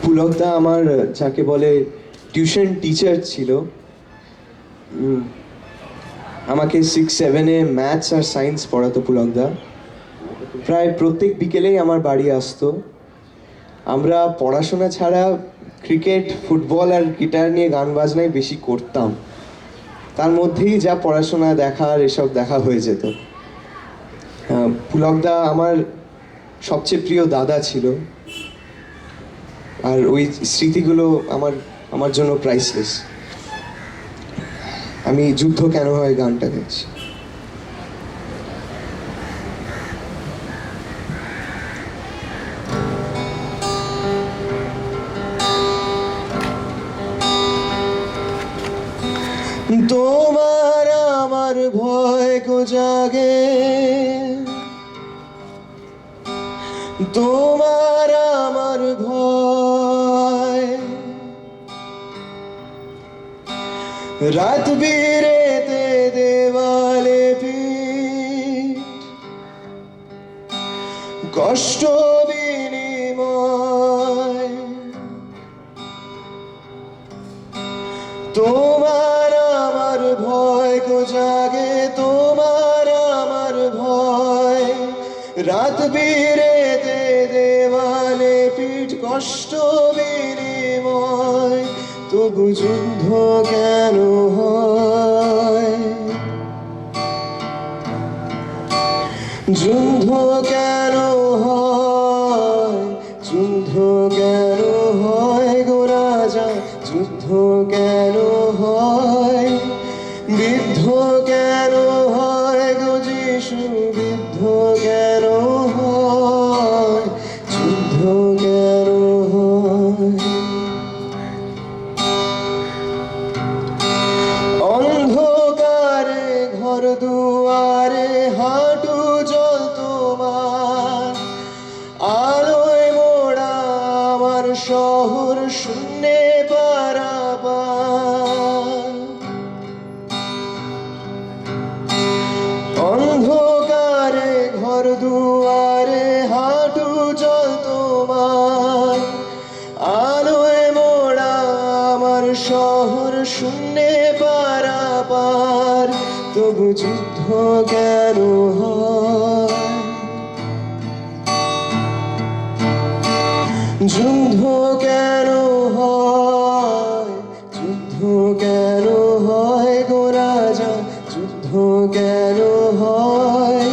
পুলকদা আমার যাকে বলে টিউশন টিচার ছিল। আমাকে 6-7-এ ম্যাথস আর সায়েন্স পড়াতো পুলকদা। প্রায় প্রত্যেক বিকেলেই আমার বাড়ি আসতো। আমরা পড়াশোনা ছাড়া ক্রিকেট, ফুটবল আর গিটার নিয়ে গান বাজনাই বেশি করতাম। তার মধ্যেই যা পড়াশোনা দেখার এসব দেখা হয়ে যেত। পুলকদা আমার সবচেয়ে প্রিয় দাদা ছিল, আর ওই স্মৃতিগুলো আমার জন্য প্রাইসলেস। আমি যুদ্ধ কেন হয় গানটা গাইছি। তোমার আমার ভয় কো জাগে, তোমার আমার ভয়, রাত বিরেতে দেওয়ালে পিঠ, কষ্ট বিনিময়, তোমার আমার ভয় কো জাগে, তোমার আমার ভয়, রাত বিরেতে দেওয়ালে পিঠ, কষ্ট বিনিময়, তবু যুদ্ধ কেন হয়, যুদ্ধ কেন হয়, যুদ্ধ কেন হয় গো রাজা, যুদ্ধ কেন হয়, বিদ্ধ কেন হয় গো যিশু, বিদ্ধ কেন হয়, যুদ্ধ কেন হয়। অন্ধকারে ঘর দুয়ারে হাঁটু জল তোমার, আলোয় মোড়া আমার শহর শূন্যে পারাবার, অন্ধকারে ঘর দুয়ারে হাঁটু জল তোমার, আলোয় মোড়া আমার শহর শূন্যে পারাবার, তবু যুদ্ধ কেন হয়, যুদ্ধ কেন হয়, যুদ্ধ কেন হয় গো রাজা, যুদ্ধ কেন হয়,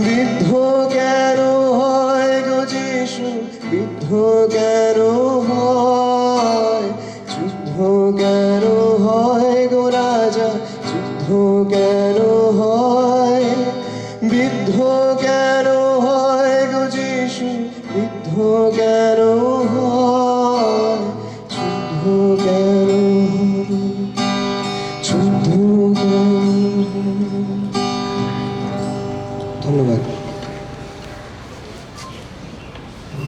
বিদ্ধ কেন হয় গো যিশু, বিদ্ধ কেন হয়, যুদ্ধ কেন হয় গো রাজা, যুদ্ধ কেন হয়, বিদ্ধ কেন হয় গো যিশু, বিদ্ধ কেন হয়।